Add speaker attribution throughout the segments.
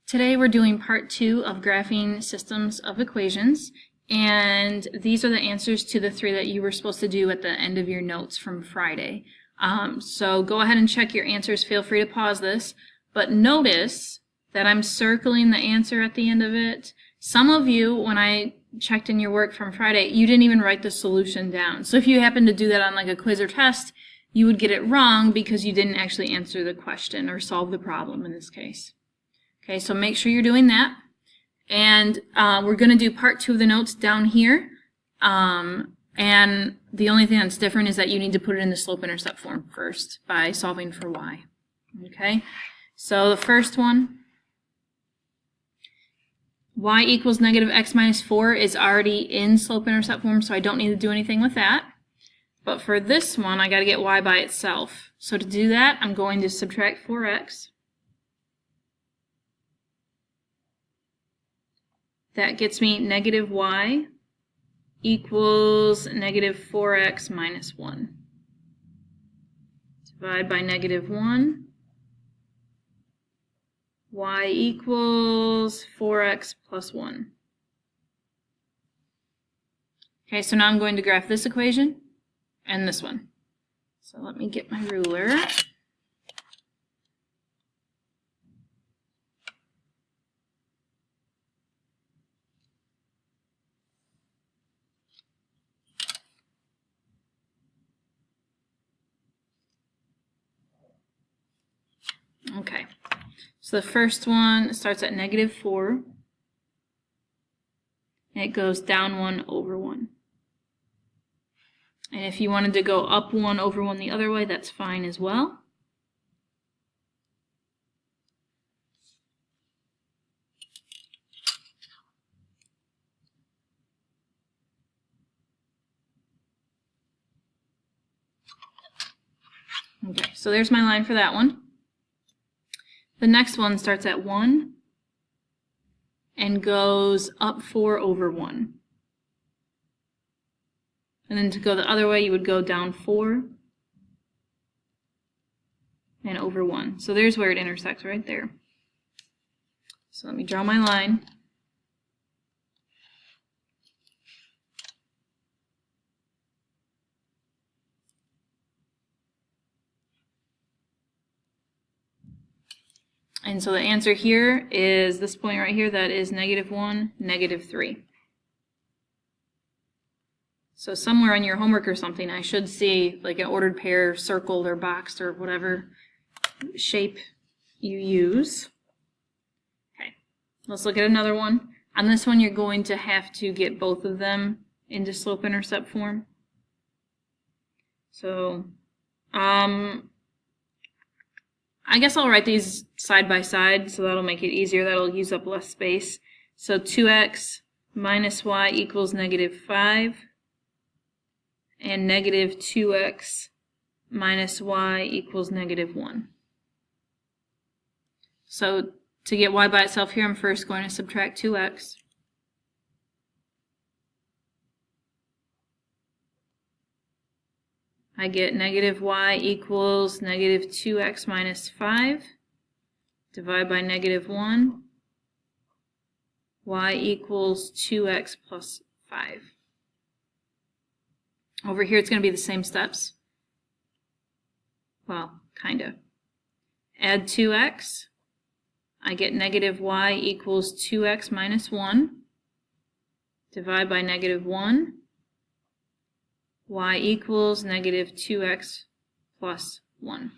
Speaker 1: Today we're doing part 2 of graphing systems of equations, and these are the answers to the 3 that you were supposed to do at the end of your notes from Friday. So go ahead and check your answers. Feel free to pause this, but notice that I'm circling the answer at the end of it. Some of you, when I checked in your work from Friday, you didn't even write the solution down. So if you happen to do that on like a quiz or test, you would get it wrong because you didn't actually answer the question or solve the problem in this case. Okay, so make sure you're doing that. And we're going to do part 2 of the notes down here. And the only thing that's different is that you need to put it in the slope-intercept form first by solving for y. Okay, so the first one, y equals negative x minus 4 is already in slope-intercept form, so I don't need to do anything with that. But for this one, I got to get y by itself. So to do that, I'm going to subtract 4x. That gets me negative y equals negative 4x minus 1. Divide by negative 1. Y equals 4x plus 1. Okay, so now I'm going to graph this equation and this one. So let me get my ruler. Okay, so the first one starts at negative 4, and it goes down 1 over 1. And if you wanted to go up 1 over 1 the other way, that's fine as well. Okay, so there's my line for that one. The next one starts at 1 and goes up 4 over 1. And then to go the other way, you would go down 4 and over 1. So there's where it intersects right there. So let me draw my line. And so the answer here is this point right here, that is negative 1, negative 3. So somewhere on your homework or something, I should see like an ordered pair circled or boxed or whatever shape you use. Okay, let's look at another one. On this one, you're going to have to get both of them into slope-intercept form. So, I guess I'll write these side by side, so that'll make it easier. That'll use up less space. So 2x minus y equals negative 5, and negative 2x minus y equals negative 1. So to get y by itself here, I'm first going to subtract 2x. I get negative y equals negative 2x minus 5. Divide by negative 1. Y equals 2x plus 5. Over here, it's going to be the same steps. Well, kind of. Add 2x. I get negative y equals 2x minus 1. Divide by negative 1. Y equals negative 2x plus 1.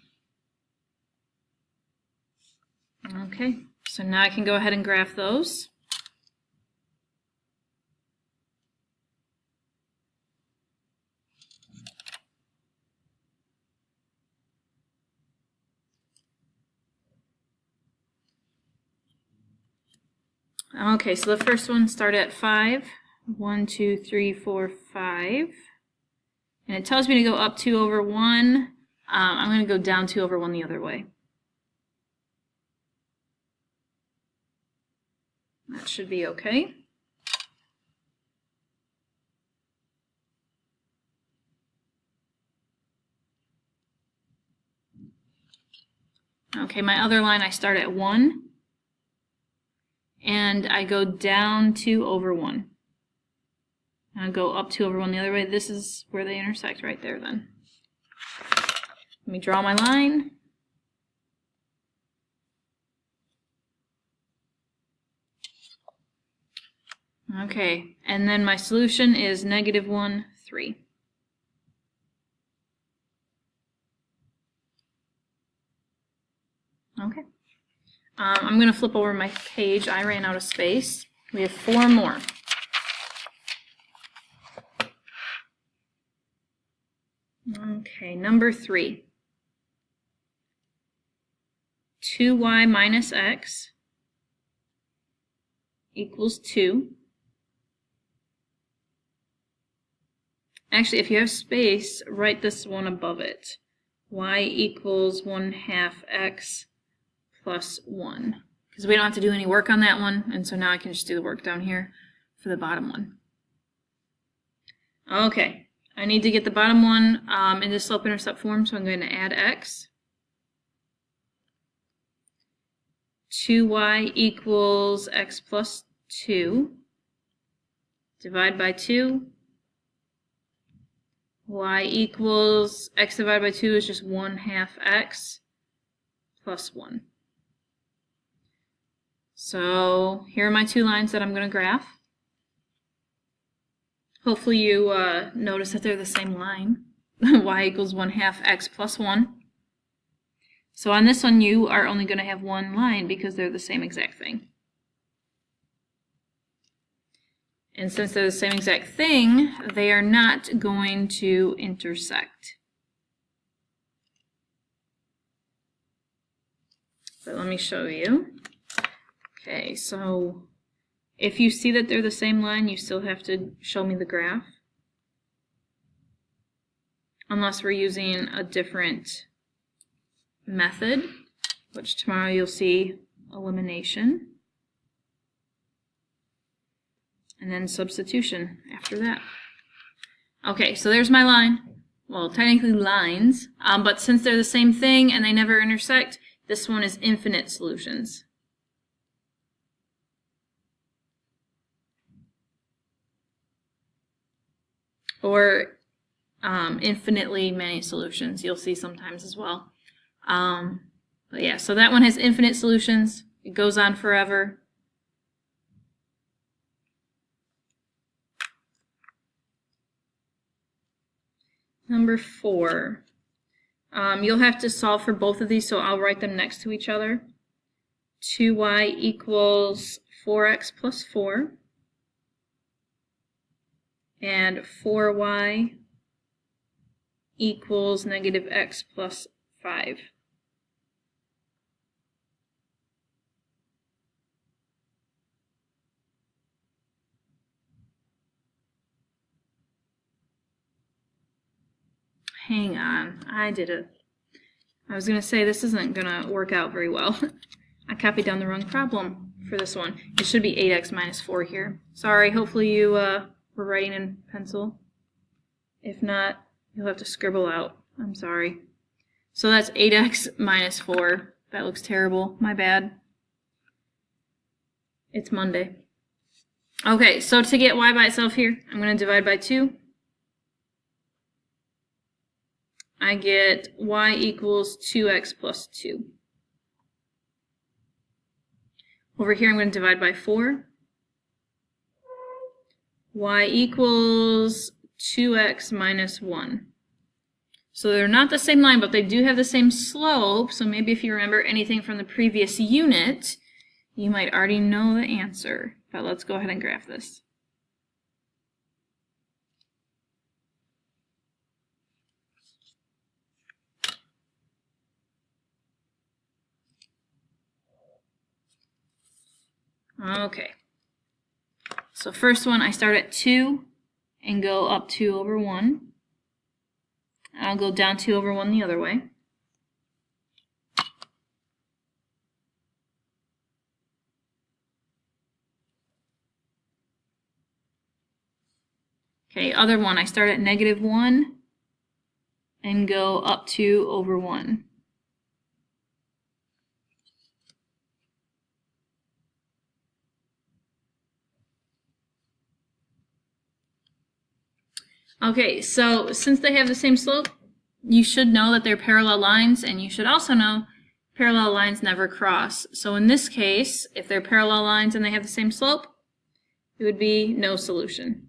Speaker 1: Okay, so now I can go ahead and graph those. Okay, so the first one started at 5. 1, 2, 3, 4, 5. And it tells me to go up 2 over 1. I'm going to go down 2 over 1 the other way. That should be okay. Okay, my other line, I start at 1. and I go down 2 over 1. I'll go up 2 over 1 the other way. This is where they intersect right there then. Let me draw my line. Okay, and then my solution is -1, 3. Okay. I'm going to flip over my page. I ran out of space. We have 4 more. Okay, number 3. 2y minus x equals 2. Actually, if you have space, write this one above it. Y equals 1/2 x plus 1. Because we don't have to do any work on that one, and so now I can just do the work down here for the bottom one. Okay, I need to get the bottom one into slope-intercept form, so I'm going to add x. 2y equals x plus 2. Divide by 2. Y equals x divided by 2 is just 1/2 x plus 1. So here are my 2 lines that I'm going to graph. Hopefully you notice that they're the same line. Y equals 1/2 x plus 1. So on this one you are only going to have one line because they're the same exact thing. And since they're the same exact thing, they are not going to intersect. But let me show you. Okay, so if you see that they're the same line, you still have to show me the graph. Unless we're using a different method, which tomorrow you'll see elimination. And then substitution after that. Okay, so there's my line. Well, technically lines, but since they're the same thing and they never intersect, this one is infinite solutions. Or infinitely many solutions, you'll see sometimes as well. But yeah, so that one has infinite solutions. It goes on forever. Number 4. You'll have to solve for both of these, so I'll write them next to each other. 2y equals 4x plus 4. And 4y equals -x plus 5. Hang on, I was going to say this isn't going to work out very well. I copied down the wrong problem for this one. It should be 8x minus 4 here. Sorry, hopefully you were writing in pencil. If not, you'll have to scribble out. I'm sorry. So that's 8x minus 4. That looks terrible. My bad. It's Monday. Okay, so to get y by itself here, I'm going to divide by 2. I get y equals 2x plus 2. Over here I'm going to divide by 4. Y equals 2x minus 1. So they're not the same line, but they do have the same slope, so maybe if you remember anything from the previous unit, you might already know the answer. But let's go ahead and graph this. Okay, so first one I start at 2 and go up 2 over 1. I'll go down 2 over 1 the other way. Okay, other one I start at -1 and go up 2 over 1. Okay, so since they have the same slope, you should know that they're parallel lines, and you should also know parallel lines never cross. So in this case, if they're parallel lines and they have the same slope, it would be no solution.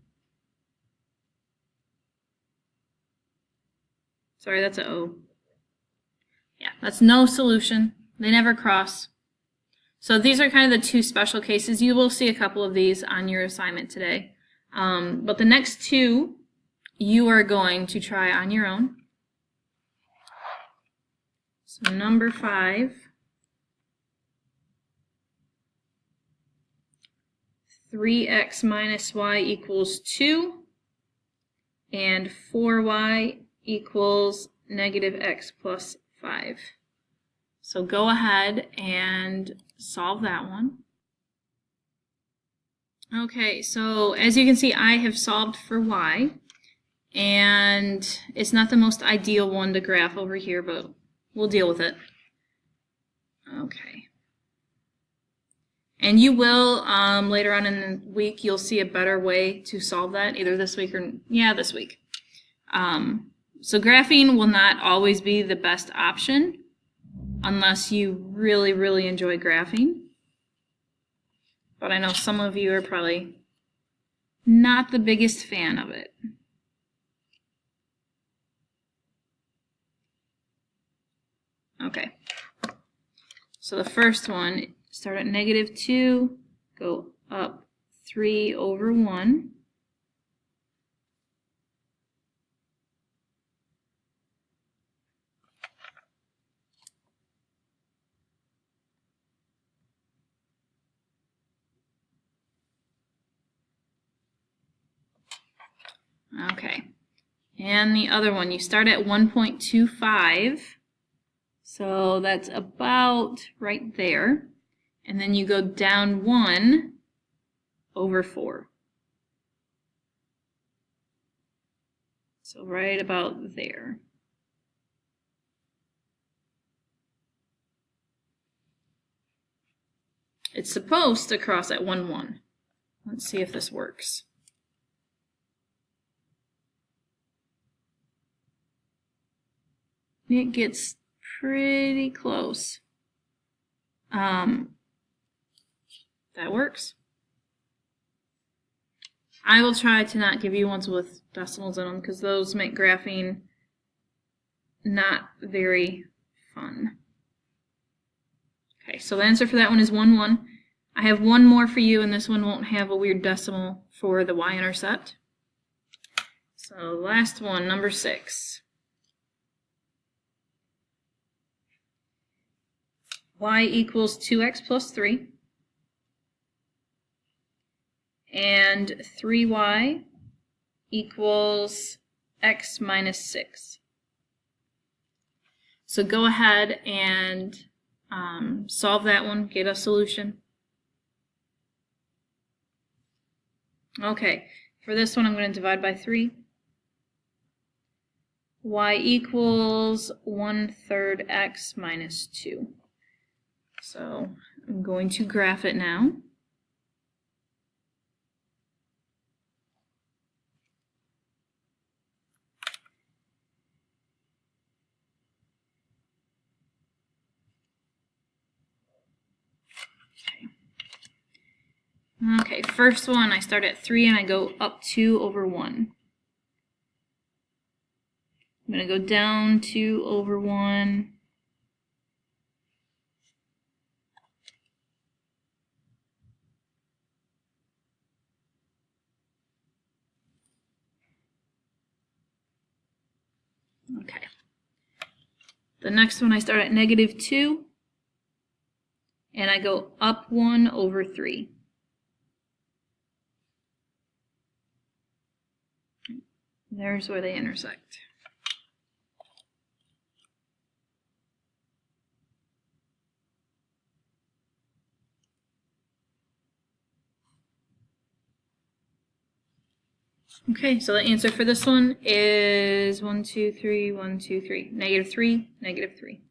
Speaker 1: Sorry, that's an O. Yeah, that's no solution. They never cross. So these are kind of the two special cases. You will see a couple of these on your assignment today. But the next two you are going to try on your own. So number 5, 3x minus y equals 2, and 4y equals negative x plus 5. So go ahead and solve that one. Okay, so as you can see, I have solved for y, and it's not the most ideal one to graph over here, but we'll deal with it. Okay. And you will, later on in the week, you'll see a better way to solve that, either this week or, yeah, this week. So graphing will not always be the best option unless you really, really enjoy graphing. But I know some of you are probably not the biggest fan of it. Okay. So the first one, start at negative 2, go up 3 over 1. Okay. And the other one, you start at 1.25. So that's about right there. And then you go down 1 over 4. So right about there. It's supposed to cross at 1, 1. Let's see if this works. It gets pretty close. That works. I will try to not give you ones with decimals in them because those make graphing not very fun. Okay, so the answer for that one is 1, 1. I have one more for you, and this one won't have a weird decimal for the y-intercept. So last one, number 6. Y equals 2x plus 3. And 3y equals x minus 6. So go ahead and solve that one, get a solution. Okay, for this one I'm going to divide by 3. Y equals 1/3 x minus 2. So I'm going to graph it now. Okay, first one, I start at 3 and I go up 2 over 1. I'm going to go down 2 over 1. Okay. The next one, I start at negative 2 and I go up 1 over 3. There's where they intersect. Okay, so the answer for this one is 1, 2, 3, 1, 2, 3. Negative 3, negative 3.